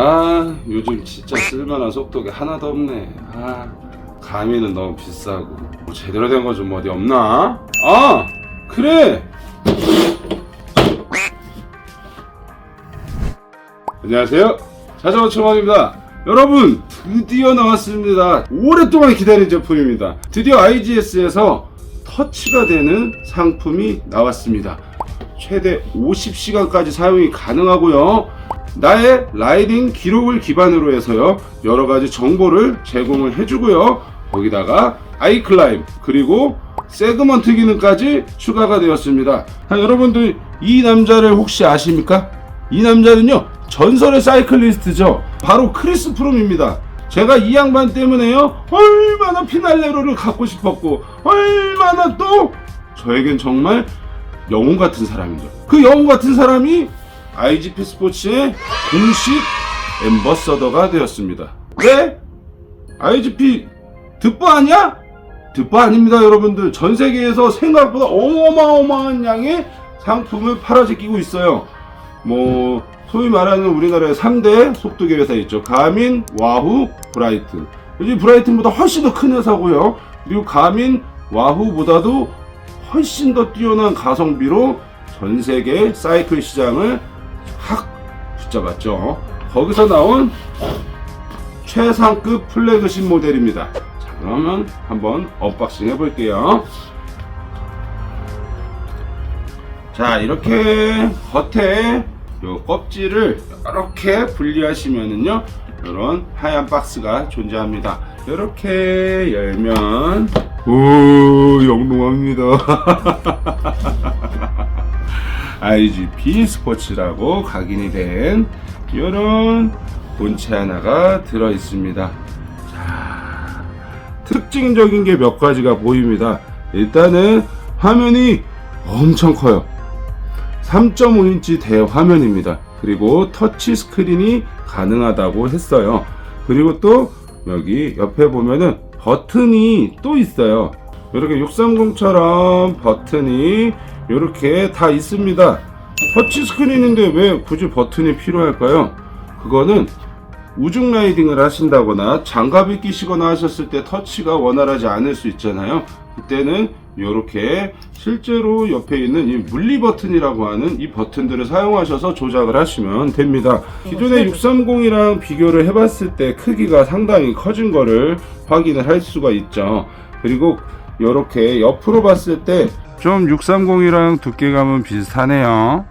아, 요즘 진짜 쓸만한 속도기 하나도 없네. 아, 가미는 너무 비싸고. 뭐 제대로 된 거 좀 어디 없나? 아, 그래. 안녕하세요, 자전거 초밥입니다. 여러분, 드디어 나왔습니다. 오랫동안 기다린 제품입니다. 드디어 IGS에서 터치가 되는 상품이 나왔습니다. 최대 50시간까지 사용이 가능하고요. 나의 라이딩 기록을 기반으로 해서요, 여러가지 정보를 제공을 해주고요. 거기다가 아이클라임 그리고 세그먼트 기능까지 추가가 되었습니다. 여러분들 이 남자를 혹시 아십니까? 이 남자는요, 전설의 사이클리스트죠. 바로 크리스 프롬입니다. 제가 이 양반 때문에요, 얼마나 피날레로를 갖고 싶었고, 얼마나 또 저에겐 정말 영웅 같은 사람이죠. 그 영웅 같은 사람이 IGP 스포츠의 공식 앰버서더가 되었습니다. 왜? IGP 득보 아니야? 득보 아닙니다, 여러분들. 전 세계에서 생각보다 어마어마한 양의 상품을 팔아제끼고 있어요. 뭐 소위 말하는 우리나라의 3대 속도계 회사 있죠. 가민, 와후, 브라이튼. 이 브라이튼보다 훨씬 더 큰 회사고요. 그리고 가민, 와후보다도 훨씬 더 뛰어난 가성비로 전 세계 사이클 시장을 확 붙잡았죠. 거기서 나온 최상급 플래그십 모델입니다. 자, 그러면 한번 언박싱 해볼게요. 자, 이렇게 겉에 요 껍질을 이렇게 분리하시면은요, 이런 하얀 박스가 존재합니다. 이렇게 열면 오, 영롱합니다. IGP 스포츠라고 각인이 된 이런 본체 하나가 들어 있습니다. 자, 특징적인 게 몇 가지가 보입니다. 일단은 화면이 엄청 커요. 3.5인치 대화면입니다. 그리고 터치 스크린이 가능하다고 했어요. 그리고 또 여기 옆에 보면은 버튼이 또 있어요. 이렇게 630처럼 버튼이 이렇게 다 있습니다. 터치 스크린인데 왜 굳이 버튼이 필요할까요? 그거는 우중 라이딩을 하신다거나 장갑을 끼시거나 하셨을 때 터치가 원활하지 않을 수 있잖아요. 그때는 이렇게 실제로 옆에 있는 이 물리 버튼이라고 하는 이 버튼들을 사용하셔서 조작을 하시면 됩니다. 기존의 630이랑 비교를 해봤을 때 크기가 상당히 커진 거를 확인을 할 수가 있죠. 그리고 이렇게 옆으로 봤을 때 좀 630이랑 두께감은 비슷하네요.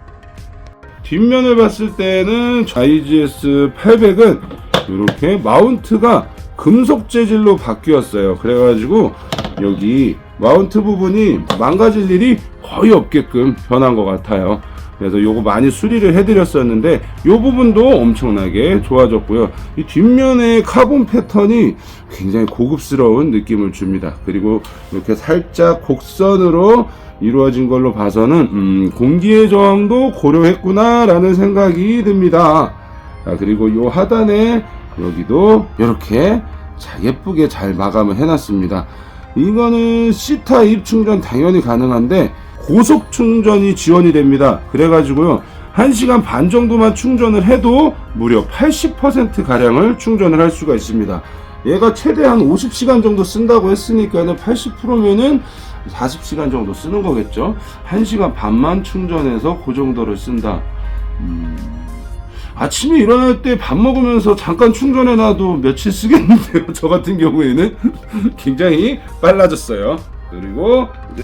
뒷면을 봤을 때는 IGS 800은 이렇게 마운트가 금속 재질로 바뀌었어요. 그래가지고 여기 마운트 부분이 망가질 일이 거의 없게끔 변한 것 같아요. 그래서 요거 많이 수리를 해드렸었는데 요 부분도 엄청나게 좋아졌고요. 이 뒷면의 카본 패턴이 굉장히 고급스러운 느낌을 줍니다. 그리고 이렇게 살짝 곡선으로 이루어진 걸로 봐서는 공기의 저항도 고려했구나 라는 생각이 듭니다. 자, 그리고 요 하단에 여기도 이렇게 예쁘게 잘 마감을 해놨습니다. 이거는 C타입 충전 당연히 가능한데 고속 충전이 지원이 됩니다. 그래가지고요, 1시간 반 정도만 충전을 해도 무려 80% 가량을 충전을 할 수가 있습니다. 얘가 최대한 50시간 정도 쓴다고 했으니까는 80%면은 40시간 정도 쓰는 거겠죠. 1시간 반만 충전해서 그 정도를 쓴다. 아침에 일어날 때 밥 먹으면서 잠깐 충전해놔도 며칠 쓰겠는데요. 저 같은 경우에는 굉장히 빨라졌어요. 그리고 이제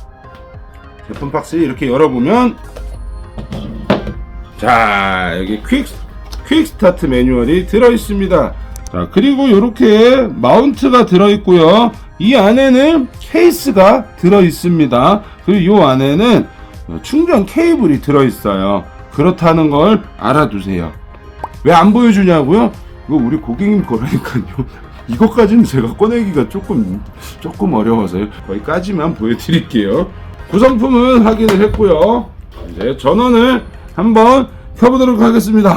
제품 박스 이렇게 열어보면, 자, 여기 퀵 스타트 매뉴얼이 들어있습니다. 자, 그리고 이렇게 마운트가 들어있고요. 이 안에는 케이스가 들어있습니다. 그리고 이 안에는 충전 케이블이 들어있어요. 그렇다는 걸 알아두세요. 왜 안 보여주냐고요? 이거 우리 고객님 거라니까요. 이것까지는 제가 꺼내기가 조금 어려워서요. 거기까지만 보여드릴게요. 구성품은 확인을 했고요. 이제 전원을 한번 켜보도록 하겠습니다.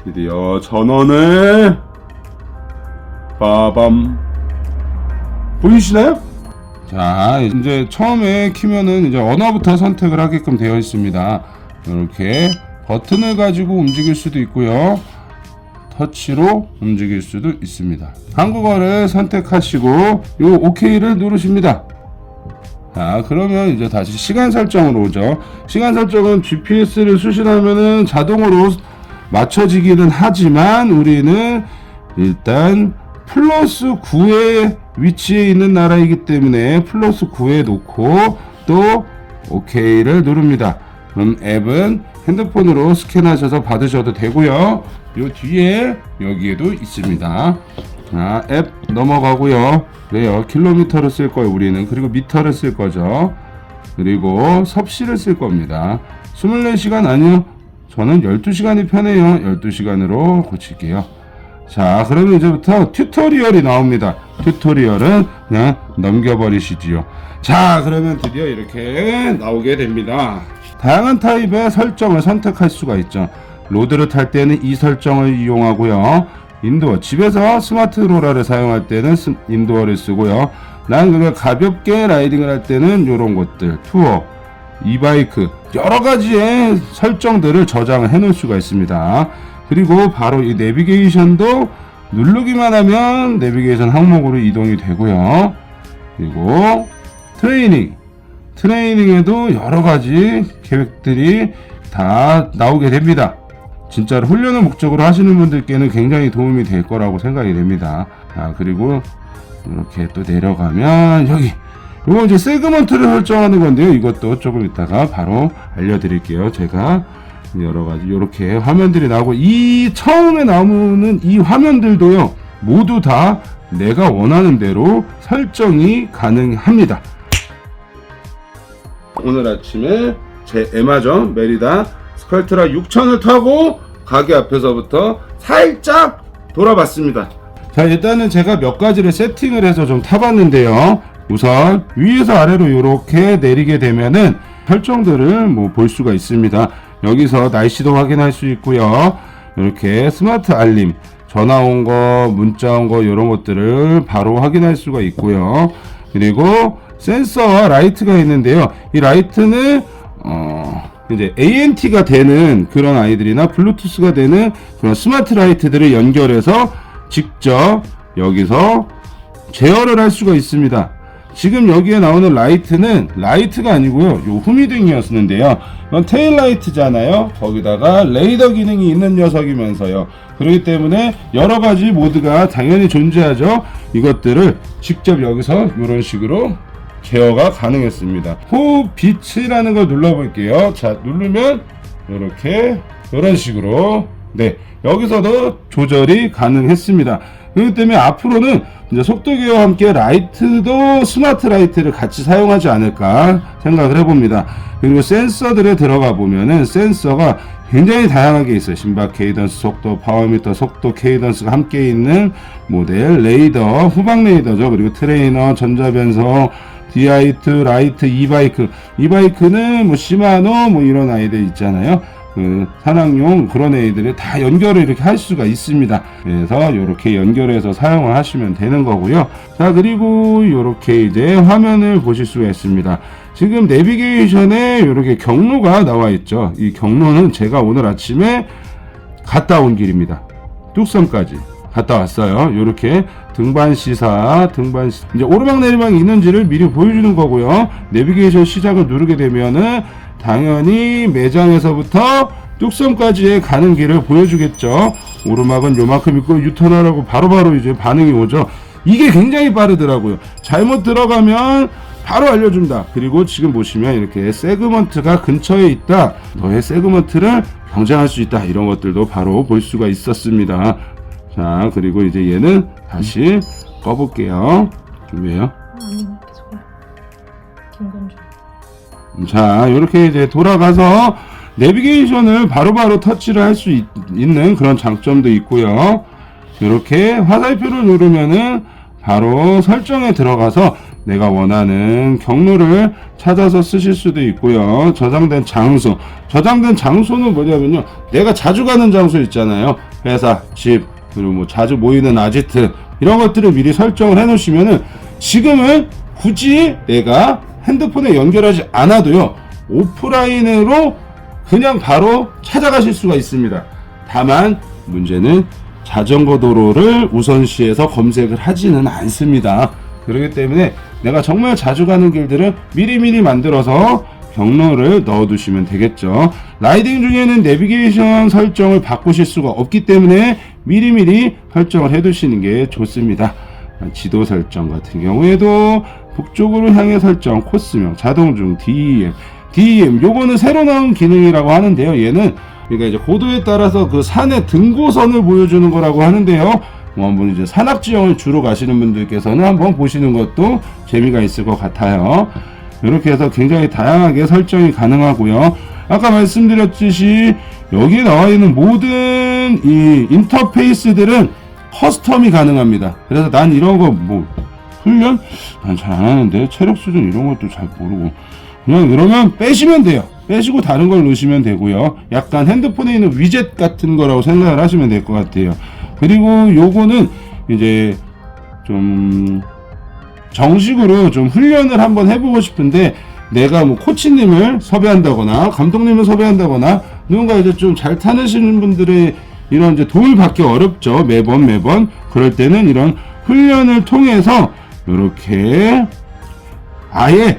드디어 전원을 빠밤, 보이시나요? 자, 이제 처음에 키면은 이제 언어부터 선택을 하게끔 되어 있습니다. 이렇게 버튼을 가지고 움직일 수도 있고요. 터치로 움직일 수도 있습니다. 한국어를 선택하시고 요 OK를 누르십니다. 자, 그러면 이제 다시 시간 설정으로 오죠. 시간 설정은 GPS를 수신하면은 자동으로 맞춰지기는 하지만 우리는 일단 플러스 9의 위치에 있는 나라이기 때문에 플러스 9에 놓고 또 OK를 누릅니다. 그럼 앱은 핸드폰으로 스캔하셔서 받으셔도 되고요. 요 뒤에 여기에도 있습니다. 자, 앱 넘어가고요. 그래요. 킬로미터를 쓸 거예요, 우리는. 그리고 미터를 쓸 거죠. 그리고 섭씨를 쓸 겁니다. 24시간 아니요. 저는 12시간이 편해요. 12시간으로 고칠게요. 자, 그러면 이제부터 튜토리얼이 나옵니다. 튜토리얼은 그냥 넘겨버리시지요. 자, 그러면 드디어 이렇게 나오게 됩니다. 다양한 타입의 설정을 선택할 수가 있죠. 로드를 탈 때는 이 설정을 이용하고요. 인도어, 집에서 스마트 로라를 사용할 때는 인도어를 쓰고요. 난 그냥 가볍게 라이딩을 할 때는 이런 것들, 투어, 이바이크, 여러 가지의 설정들을 저장을 해 놓을 수가 있습니다. 그리고 바로 이 내비게이션도 누르기만 하면 내비게이션 항목으로 이동이 되고요. 그리고 트레이닝에도 여러 가지 계획들이 다 나오게 됩니다. 진짜로 훈련을 목적으로 하시는 분들께는 굉장히 도움이 될 거라고 생각이 됩니다. 그리고 이렇게 또 내려가면 여기 이거 이제 세그먼트를 설정하는 건데요. 이것도 조금 이따가 바로 알려드릴게요. 제가 여러 가지 이렇게 화면들이 나오고 이 처음에 나오는 이 화면들도요. 모두 다 내가 원하는 대로 설정이 가능합니다. 오늘 아침에 제 에마전 메리다 스컬트라 6000을 타고 가게 앞에서부터 살짝 돌아봤습니다. 자, 일단은 제가 몇 가지를 세팅을 해서 좀 타봤는데요. 우선 위에서 아래로 이렇게 내리게 되면은 설정들을 볼 수가 있습니다. 여기서 날씨도 확인할 수 있고요. 이렇게 스마트 알림, 전화 온 거, 문자 온 거 이런 것들을 바로 확인할 수가 있고요. 그리고 센서와 라이트가 있는데요. 이 라이트는 이제 ANT가 되는 그런 아이들이나 블루투스가 되는 그런 스마트 라이트들을 연결해서 직접 여기서 제어를 할 수가 있습니다. 지금 여기에 나오는 라이트는 라이트가 아니고요. 요 후미등이었는데요. 이건 테일 라이트잖아요. 거기다가 레이더 기능이 있는 녀석이면서요. 그렇기 때문에 여러 가지 모드가 당연히 존재하죠. 이것들을 직접 여기서 이런 식으로 제어가 가능했습니다. 호흡 빛이라는 걸 눌러볼게요. 자, 누르면 이렇게 이런 식으로 여기서도 조절이 가능했습니다. 그렇기 때문에 앞으로는 이제 속도계와 함께 라이트도 스마트 라이트를 같이 사용하지 않을까 생각을 해봅니다. 그리고 센서들에 들어가 보면은 센서가 굉장히 다양하게 있어요. 심박 케이던스 속도, 파워미터 속도, 케이던스가 함께 있는 모델, 레이더, 후방 레이더죠. 그리고 트레이너, 전자변속, DI2, 라이트, 이바이크는 시마노 이런 아이들 있잖아요. 산악용 그런 애들을 다 연결을 이렇게 할 수가 있습니다. 그래서 이렇게 연결해서 사용을 하시면 되는 거고요. 자, 그리고 이렇게 이제 화면을 보실 수가 있습니다. 지금 내비게이션에 이렇게 경로가 나와 있죠. 이 경로는 제가 오늘 아침에 갔다 온 길입니다. 뚝섬까지 갔다 왔어요. 이렇게 등반시사, 이제 오르막내리막이 있는지를 미리 보여주는 거고요. 내비게이션 시작을 누르게 되면은 당연히 매장에서부터 뚝섬까지의 가는 길을 보여주겠죠. 오르막은 요만큼 있고 유턴하라고 바로바로 이제 반응이 오죠. 이게 굉장히 빠르더라고요. 잘못 들어가면 바로 알려줍니다. 그리고 지금 보시면 이렇게 세그먼트가 근처에 있다. 너의 세그먼트를 경쟁할 수 있다. 이런 것들도 바로 볼 수가 있었습니다. 자, 그리고 이제 얘는 다시 꺼볼게요. 왜요? 아니, 계속 김건주. 자, 이렇게 이제 돌아가서 내비게이션을 바로바로 터치를 할 수 있는 그런 장점도 있고요. 이렇게 화살표를 누르면은 바로 설정에 들어가서 내가 원하는 경로를 찾아서 쓰실 수도 있고요. 저장된 장소는 뭐냐면요. 내가 자주 가는 장소 있잖아요. 회사, 집, 그리고 자주 모이는 아지트 이런 것들을 미리 설정을 해 놓으시면은 지금은 굳이 내가 핸드폰에 연결하지 않아도요. 오프라인으로 그냥 바로 찾아가실 수가 있습니다. 다만 문제는 자전거 도로를 우선시해서 검색을 하지는 않습니다. 그렇기 때문에 내가 정말 자주 가는 길들은 미리미리 만들어서 경로를 넣어두시면 되겠죠. 라이딩 중에는 내비게이션 설정을 바꾸실 수가 없기 때문에 미리미리 설정을 해두시는 게 좋습니다. 지도 설정 같은 경우에도 북쪽으로 향해 설정, 코스명, 자동중, DEM 요거는 새로 나온 기능이라고 하는데요. 얘는 그러니까 이제 고도에 따라서 그 산의 등고선을 보여주는 거라고 하는데요. 뭐 한번 이제 산악지형을 주로 가시는 분들께서는 한번 보시는 것도 재미가 있을 것 같아요. 이렇게 해서 굉장히 다양하게 설정이 가능하고요. 아까 말씀드렸듯이 여기에 나와 있는 모든 이 인터페이스들은 커스텀이 가능합니다. 그래서 난 이런 거 뭐 훈련? 난 잘 안 하는데 체력 수준 이런 것도 잘 모르고 그냥 이러면 빼시면 돼요. 빼시고 다른 걸 넣으시면 되고요. 약간 핸드폰에 있는 위젯 같은 거라고 생각을 하시면 될 것 같아요. 그리고 요거는 이제 좀 정식으로 좀 훈련을 한번 해보고 싶은데 내가 뭐 코치님을 섭외한다거나 감독님을 섭외한다거나 누군가 이제 좀 잘 타시는 분들의 이런 이제 도움을 받기 어렵죠. 매번 그럴 때는 이런 훈련을 통해서 이렇게 아예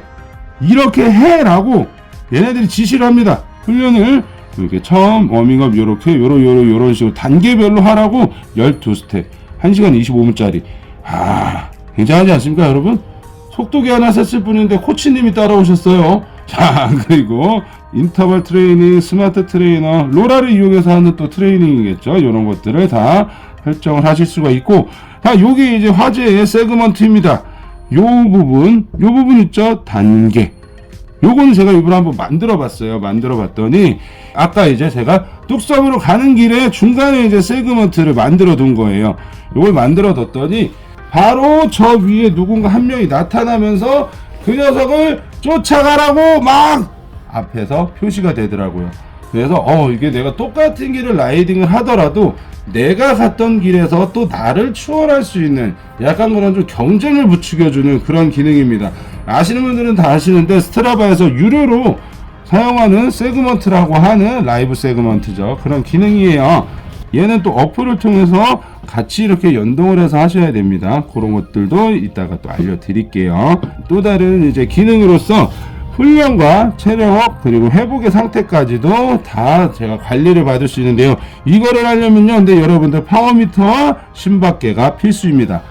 이렇게 해라고 얘네들이 지시를 합니다. 훈련을 이렇게 처음 워밍업 요렇게 요런 식으로 단계별로 하라고 12스텝 1시간 25분짜리 굉장하지 않습니까 여러분? 속도계 하나 셌을 뿐인데 코치님이 따라오셨어요. 자, 그리고 인터벌 트레이닝, 스마트 트레이너, 로라를 이용해서 하는 또 트레이닝이겠죠. 이런 것들을 다 설정을 하실 수가 있고, 요게 이제 화제의 세그먼트입니다. 요 부분 있죠? 단계. 요거는 제가 이번에 한번 만들어 봤어요. 만들어 봤더니, 아까 이제 제가 뚝섬으로 가는 길에 중간에 이제 세그먼트를 만들어 둔 거예요. 요걸 만들어 뒀더니, 바로 저 위에 누군가 한 명이 나타나면서 그 녀석을 쫓아가라고 막 앞에서 표시가 되더라고요. 그래서 이게 내가 똑같은 길을 라이딩을 하더라도 내가 갔던 길에서 또 나를 추월할 수 있는 약간 그런 좀 경쟁을 부추겨주는 그런 기능입니다. 아시는 분들은 다 아시는데 스트라바에서 유료로 사용하는 세그먼트라고 하는 라이브 세그먼트죠. 그런 기능이에요. 얘는 또 어플을 통해서 같이 이렇게 연동을 해서 하셔야 됩니다. 그런 것들도 이따가 또 알려드릴게요. 또 다른 이제 기능으로서 훈련과 체력 그리고 회복의 상태까지도 다 제가 관리를 받을 수 있는데요. 이거를 하려면요, 근데 여러분들 파워미터와 심박계가 필수입니다.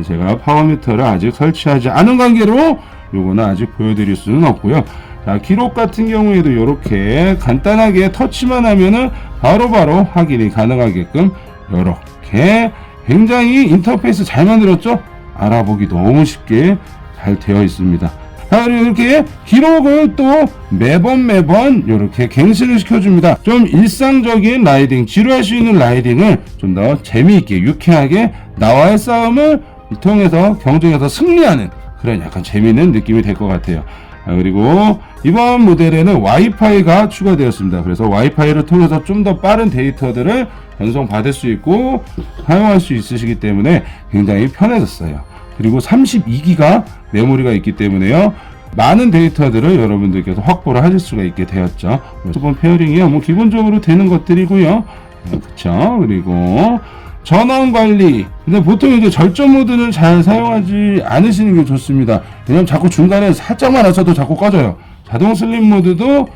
제가 파워미터를 아직 설치하지 않은 관계로 요거는 아직 보여드릴 수는 없고요. 자, 기록 같은 경우에도 이렇게 간단하게 터치만 하면은 바로바로 확인이 가능하게끔 이렇게 굉장히 인터페이스 잘 만들었죠? 알아보기 너무 쉽게 잘 되어 있습니다. 자, 그리고 이렇게 기록을 또 매번 이렇게 갱신을 시켜줍니다. 좀 일상적인 라이딩, 지루할 수 있는 라이딩을 좀 더 재미있게 유쾌하게 나와의 싸움을 통해서 경쟁에서 승리하는 그런 약간 재미있는 느낌이 될 것 같아요. 그리고 이번 모델에는 와이파이가 추가되었습니다. 그래서 와이파이를 통해서 좀 더 빠른 데이터들을 전송받을 수 있고 사용할 수 있으시기 때문에 굉장히 편해졌어요. 그리고 32기가 메모리가 있기 때문에요, 많은 데이터들을 여러분들께서 확보를 하실 수가 있게 되었죠. 수번 페어링이요, 뭐 기본적으로 되는 것들이고요. 그쵸. 그리고 전원 관리. 근데 보통 이제 절전 모드는 잘 사용하지 않으시는 게 좋습니다. 왜냐면 자꾸 중간에 살짝만 하셔도 자꾸 꺼져요. 자동 슬립 모드도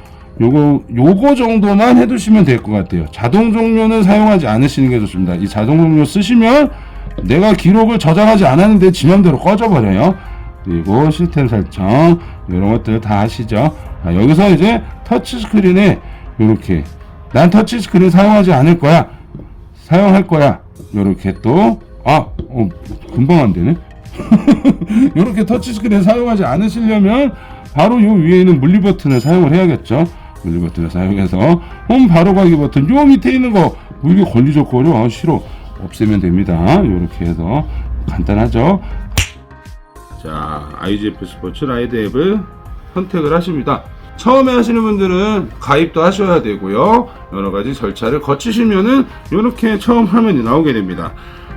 요거 정도만 해두시면 될 것 같아요. 자동 종료는 사용하지 않으시는 게 좋습니다. 이 자동 종료 쓰시면 내가 기록을 저장하지 않았는데 지 맘대로 꺼져버려요. 그리고 시스템 설정 이런 것들 다 하시죠. 여기서 이제 터치스크린에 이렇게 난 터치스크린 사용하지 않을 거야, 사용할 거야, 이렇게 또 금방 안 되네. 이렇게 터치스크린 사용하지 않으시려면 바로 요 위에 있는 물리 버튼을 사용을 해야겠죠. 물리 버튼을 사용해서 홈 바로 가기 버튼 요 밑에 있는 거 이게 걸리적거려, 싫어, 없애면 됩니다. 이렇게 해서 간단하죠. 자, IGF 스포츠 라이드 앱을 선택을 하십니다. 처음에 하시는 분들은 가입도 하셔야 되고요. 여러가지 절차를 거치시면은 이렇게 처음 화면이 나오게 됩니다.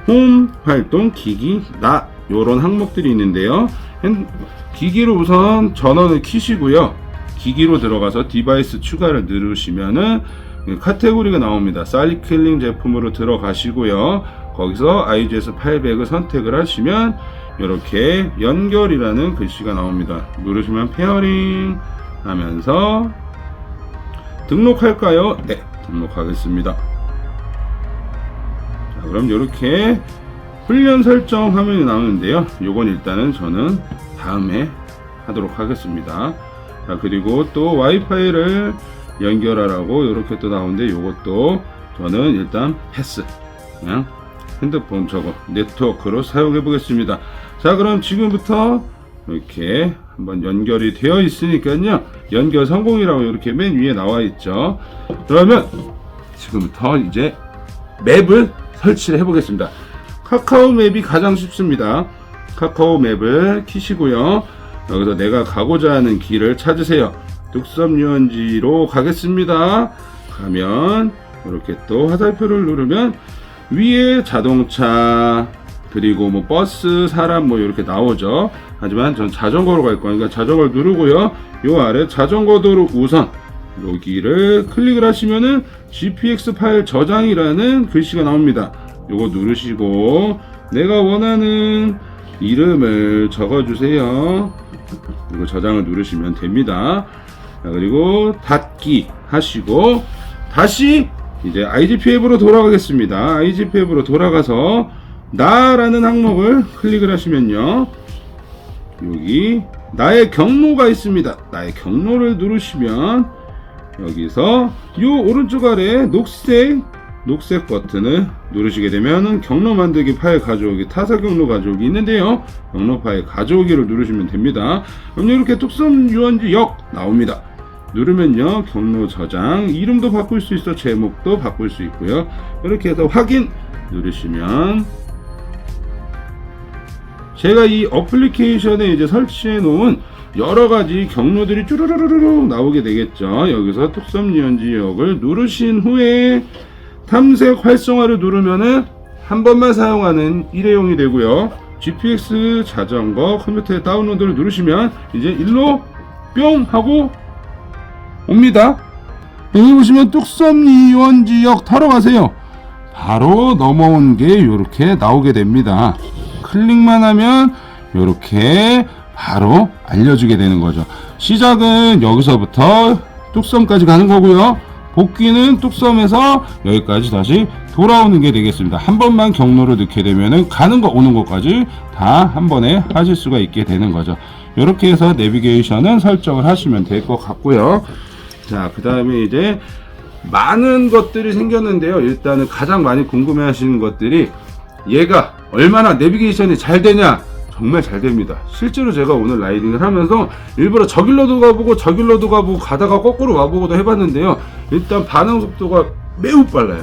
홈, 활동, 기기, 나 요런 항목들이 있는데요. 기기로 우선 전원을 켜시고요. 기기로 들어가서 디바이스 추가를 누르시면은 카테고리가 나옵니다. 사이클링 제품으로 들어가시고요. 거기서 IGS 800을 선택을 하시면 이렇게 연결이라는 글씨가 나옵니다. 누르시면 페어링 하면서 등록할까요? 네, 등록하겠습니다. 자, 그럼 이렇게 훈련 설정 화면이 나오는데요. 요건 일단은 저는 다음에 하도록 하겠습니다. 자, 그리고 또 와이파이를 연결하라고 이렇게 또 나오는데 요것도 저는 일단 패스, 그냥 핸드폰 저거 네트워크로 사용해 보겠습니다. 자, 그럼 지금부터 이렇게 한번 연결이 되어 있으니까요, 연결 성공이라고 이렇게 맨 위에 나와 있죠. 그러면 지금부터 이제 맵을 설치를 해 보겠습니다. 카카오 맵이 가장 쉽습니다. 카카오 맵을 키시고요, 여기서 내가 가고자 하는 길을 찾으세요. 뚝섬 유원지로 가겠습니다. 가면 이렇게 또 화살표를 누르면 위에 자동차, 그리고 뭐 버스, 사람 뭐 이렇게 나오죠. 하지만 전 자전거로 갈 거니까 자전거를 누르고요, 요 아래 자전거 도로 우선 여기를 클릭을 하시면은 GPX 파일 저장이라는 글씨가 나옵니다. 요거 누르시고 내가 원하는 이름을 적어주세요. 이거 저장을 누르시면 됩니다. 자, 그리고 닫기 하시고 다시 이제 IGP 앱으로 돌아가겠습니다. IGP 앱으로 돌아가서 나라는 항목을 클릭을 하시면요, 여기 나의 경로가 있습니다. 나의 경로를 누르시면 여기서 요 오른쪽 아래 녹색 버튼을 누르시게 되면 경로 만들기 파일 가져오기, 타사 경로 가져오기 있는데요, 경로 파일 가져오기를 누르시면 됩니다. 그럼 이렇게 뚝섬 유원지역 나옵니다. 누르면요, 경로 저장, 이름도 바꿀 수 있어, 제목도 바꿀 수 있고요. 이렇게 해서 확인 누르시면 제가 이 어플리케이션에 이제 설치해 놓은 여러 가지 경로들이 쭈루루루루 나오게 되겠죠. 여기서 뚝섬 유원지역을 누르신 후에 탐색 활성화를 누르면은 한 번만 사용하는 일회용이 되고요. GPX 자전거 컴퓨터에 다운로드를 누르시면 이제 일로 뿅 하고 옵니다. 여기 보시면 뚝섬 유원지역 타러 가세요. 바로 넘어온 게 이렇게 나오게 됩니다. 클릭만 하면 이렇게 바로 알려주게 되는 거죠. 시작은 여기서부터 뚝섬까지 가는 거고요, 복귀는 뚝섬에서 여기까지 다시 돌아오는 게 되겠습니다. 한 번만 경로를 넣게 되면은 가는 거 오는 것까지 다 한 번에 하실 수가 있게 되는 거죠. 이렇게 해서 내비게이션은 설정을 하시면 될 것 같고요. 자, 그 다음에 이제 많은 것들이 생겼는데요. 일단은 가장 많이 궁금해 하시는 것들이 얘가 얼마나 내비게이션이 잘 되냐. 정말 잘 됩니다. 실제로 제가 오늘 라이딩을 하면서 일부러 저 길로도 가보고 저 길로도 가보고 가다가 거꾸로 와보고도 해봤는데요, 일단 반응 속도가 매우 빨라요.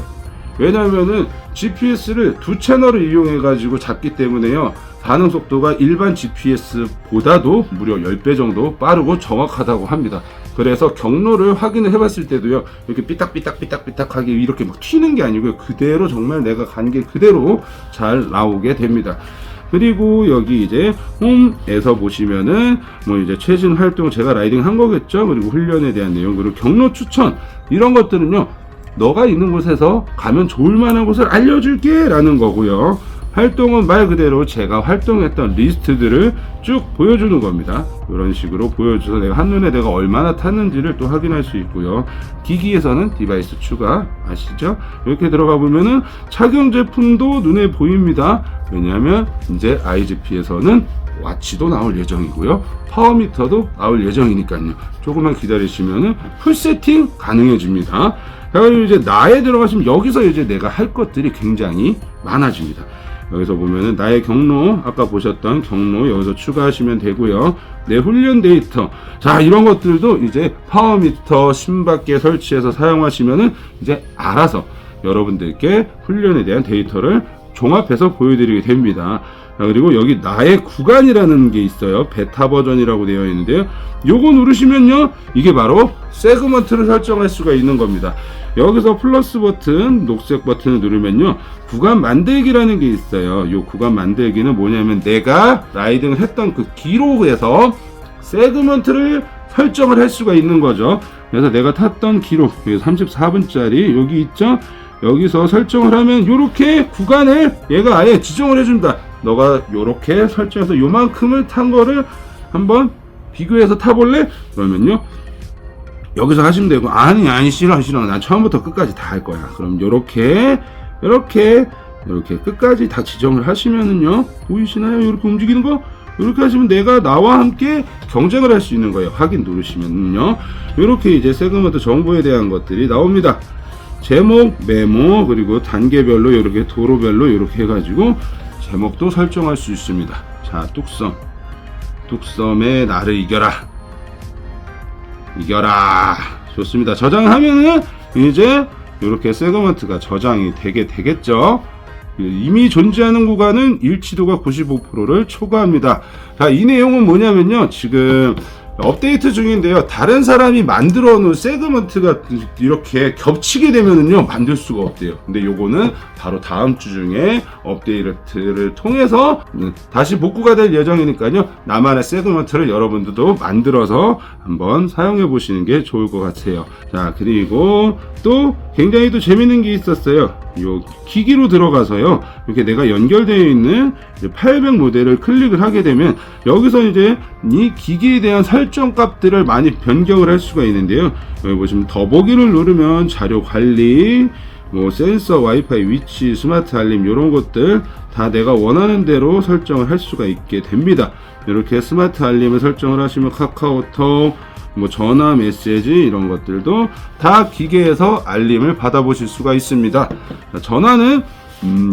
왜냐면은 GPS를 두 채널을 이용해 가지고 잡기 때문에요, 반응 속도가 일반 GPS보다도 무려 10배 정도 빠르고 정확하다고 합니다. 그래서 경로를 확인을 해봤을 때도요, 이렇게 삐딱삐딱하게 이렇게 막 튀는 게 아니고요, 그대로 정말 내가 간 게 그대로 잘 나오게 됩니다. 그리고 여기 이제 홈에서 보시면은 뭐 이제 최신 활동 제가 라이딩 한 거겠죠. 그리고 훈련에 대한 내용, 그리고 경로 추천, 이런 것들은요, 너가 있는 곳에서 가면 좋을 만한 곳을 알려줄게 라는 거고요. 활동은 말 그대로 제가 활동했던 리스트들을 쭉 보여주는 겁니다. 이런 식으로 보여줘서 내가 한눈에 내가 얼마나 탔는지를 또 확인할 수 있고요. 기기에서는 디바이스 추가 아시죠? 이렇게 들어가 보면은 착용 제품도 눈에 보입니다. 왜냐하면 이제 IGP에서는 와치도 나올 예정이고요, 파워미터도 나올 예정이니까요. 조금만 기다리시면은 풀 세팅 가능해집니다. 그리고 이제 나에 들어가시면 여기서 이제 내가 할 것들이 굉장히 많아집니다. 여기서 보면은 나의 경로, 아까 보셨던 경로 여기서 추가하시면 되고요. 내 훈련 데이터, 자, 이런 것들도 이제 파워미터 심밖에 설치해서 사용하시면은 이제 알아서 여러분들께 훈련에 대한 데이터를 종합해서 보여드리게 됩니다. 자, 그리고 여기 나의 구간이라는 게 있어요. 베타 버전이라고 되어 있는데요, 요거 누르시면요, 이게 바로 세그먼트를 설정할 수가 있는 겁니다. 여기서 플러스 버튼, 녹색 버튼을 누르면요, 구간 만들기라는 게 있어요. 요 구간 만들기는 뭐냐면 내가 라이딩을 했던 그 기록에서 세그먼트를 설정을 할 수가 있는 거죠. 그래서 내가 탔던 기록, 34분짜리 여기 있죠? 여기서 설정을 하면 요렇게 구간을 얘가 아예 지정을 해준다. 너가 요렇게 설정해서 요만큼을 탄 거를 한번 비교해서 타볼래? 그러면요, 여기서 하시면 되고, 아니 싫어 난 처음부터 끝까지 다 할 거야. 그럼 요렇게 끝까지 다 지정을 하시면은요, 보이시나요? 요렇게 움직이는 거? 이렇게 하시면 내가 나와 함께 경쟁을 할 수 있는 거예요. 확인 누르시면요, 이렇게 이제 세그먼트 정보에 대한 것들이 나옵니다. 제목, 메모, 그리고 단계별로 이렇게 도로별로 이렇게 해가지고 제목도 설정할 수 있습니다. 자, 뚝섬의 나를 이겨라. 좋습니다. 저장하면은 이제 이렇게 세그먼트가 저장이 되겠죠. 이미 존재하는 구간은 일치도가 95%를 초과합니다. 자, 이 내용은 뭐냐면요, 지금 업데이트 중인데요, 다른 사람이 만들어 놓은 세그먼트가 이렇게 겹치게 되면은요 만들 수가 없대요. 근데 요거는 바로 다음 주 중에 업데이트를 통해서 다시 복구가 될 예정이니까요, 나만의 세그먼트를 여러분들도 만들어서 한번 사용해 보시는 게 좋을 것 같아요. 자, 그리고 또 굉장히 또 재밌는 게 있었어요. 요 기기로 들어가서요, 이렇게 내가 연결되어 있는 800 모델을 클릭을 하게 되면 여기서 이제 이 기기에 대한 설정 값들을 많이 변경을 할 수가 있는데요. 여기 보시면 더보기를 누르면 자료 관리, 센서, 와이파이 위치, 스마트 알림, 이런 것들 다 내가 원하는 대로 설정을 할 수가 있게 됩니다. 이렇게 스마트 알림을 설정을 하시면 카카오톡, 전화, 메시지, 이런 것들도 다 기계에서 알림을 받아보실 수가 있습니다. 전화는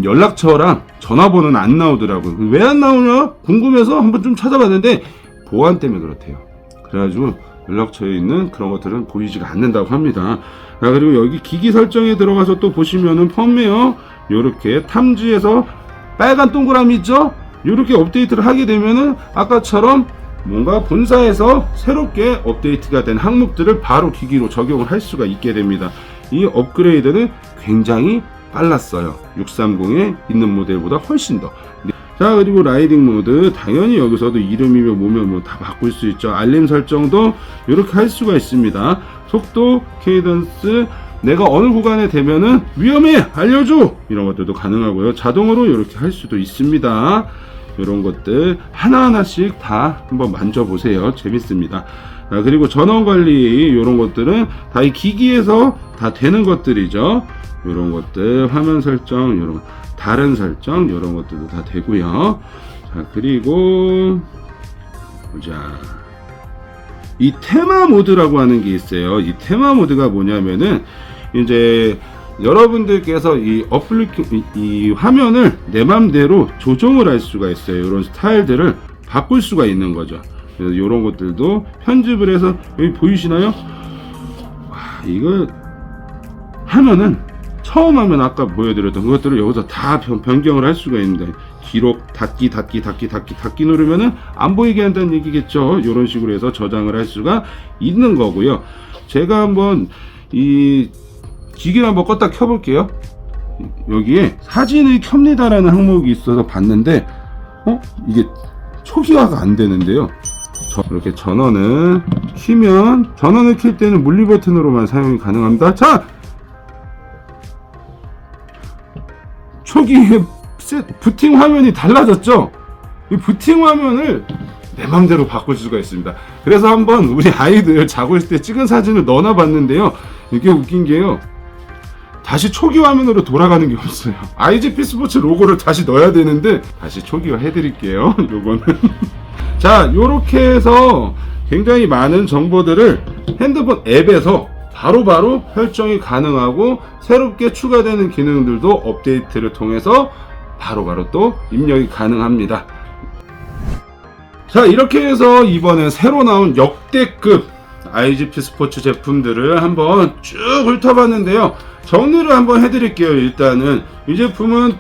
연락처랑 전화번호는 안 나오더라고요. 왜 안 나오냐 궁금해서 한번 좀 찾아봤는데 보안 때문에 그렇대요. 그래가지고 연락처에 있는 그런 것들은 보이지가 않는다고 합니다. 그리고 여기 기기 설정에 들어가서 또 보시면은 펌웨어, 요렇게 탐지에서 빨간 동그라미 있죠? 요렇게 업데이트를 하게 되면은 아까처럼 뭔가 본사에서 새롭게 업데이트가 된 항목들을 바로 기기로 적용을 할 수가 있게 됩니다. 이 업그레이드는 굉장히 빨랐어요. 630에 있는 모델보다 훨씬 더. 자, 그리고 라이딩 모드, 당연히 여기서도 이름이며 뭐며 다 바꿀 수 있죠. 알림 설정도 이렇게 할 수가 있습니다. 속도, 케이던스, 내가 어느 구간에 되면은 위험해! 알려줘! 이런 것들도 가능하고요. 자동으로 이렇게 할 수도 있습니다. 이런 것들 하나하나씩 다 한번 만져보세요. 재밌습니다. 그리고 전원 관리, 이런 것들은 다 이 기기에서 다 되는 것들이죠. 이런 것들, 화면 설정, 이런 다른 설정, 이런 것들도 다 되고요. 자, 그리고 보자. 이 테마 모드라고 하는 게 있어요. 이 테마 모드가 뭐냐면은 이제 여러분들께서 이 화면을 내 맘대로 조정을 할 수가 있어요. 이런 스타일들을 바꿀 수가 있는 거죠. 그래서 이런 것들도 편집을 해서, 여기 보이시나요? 와, 이거 하면은 처음 하면 아까 보여드렸던 그것들을 여기서 다 변경을 할 수가 있는데, 기록 닫기 누르면은 안 보이게 한다는 얘기겠죠. 이런 식으로 해서 저장을 할 수가 있는 거고요. 제가 한번 이 기기를 한번 껐다 켜볼게요. 여기에 사진을 켭니다라는 항목이 있어서 봤는데, 이게 초기화가 안 되는데요. 이렇게 전원을 키면, 전원을 킬 때는 물리 버튼으로만 사용이 가능합니다. 자! 초기에 부팅 화면이 달라졌죠? 이 부팅 화면을 내 맘대로 바꿀 수가 있습니다. 그래서 한번 우리 아이들 자고 있을 때 찍은 사진을 넣어놔 봤는데요. 이게 웃긴 게요, 다시 초기 화면으로 돌아가는 게 없어요. IGP 스포츠 로고를 다시 넣어야 되는데 다시 초기화 해드릴게요. 요거는 자, 요렇게 해서 굉장히 많은 정보들을 핸드폰 앱에서 바로바로 설정이 가능하고, 새롭게 추가되는 기능들도 업데이트를 통해서 바로바로 또 입력이 가능합니다. 자, 이렇게 해서 이번에 새로 나온 역대급 IGP 스포츠 제품들을 한번 쭉 훑어봤는데요. 정리를 한번 해드릴게요. 일단은 이 제품은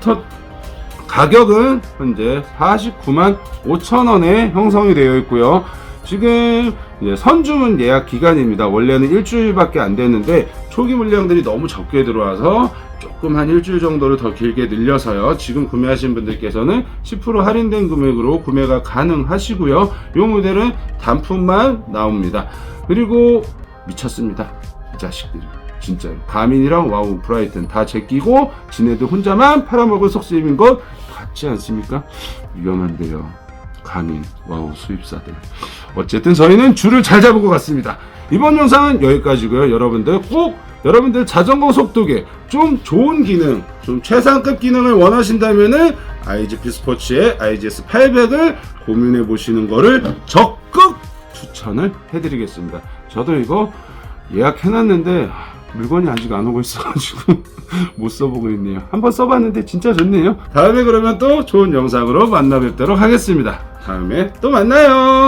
가격은 현재 495만 5천원에 형성이 되어 있고요. 지금 이제 선주문 예약 기간입니다. 원래는 일주일밖에 안 됐는데 초기 물량들이 너무 적게 들어와서 조금 한 일주일 정도를 더 길게 늘려서요. 지금 구매하신 분들께서는 10% 할인된 금액으로 구매가 가능하시고요. 이 모델은 단품만 나옵니다. 그리고 미쳤습니다. 이 자식들이. 진짜로. 가민이랑 와우 브라이튼 다 제끼고 지네들 혼자만 팔아먹을 속셈인 것 같지 않습니까? 위험한데요. 가민, 와우 수입사들. 어쨌든 저희는 줄을 잘 잡은 것 같습니다. 이번 영상은 여기까지고요. 여러분들 꼭 여러분들 자전거 속도계 좀 좋은 기능, 좀 최상급 기능을 원하신다면은 IGP 스포츠의 IGS 800을 고민해 보시는 거를 적극 추천을 해드리겠습니다. 저도 이거 예약해놨는데 물건이 아직 안 오고 있어가지고 못 써보고 있네요. 한번 써봤는데 진짜 좋네요. 다음에 그러면 또 좋은 영상으로 만나 뵙도록 하겠습니다. 다음에 또 만나요.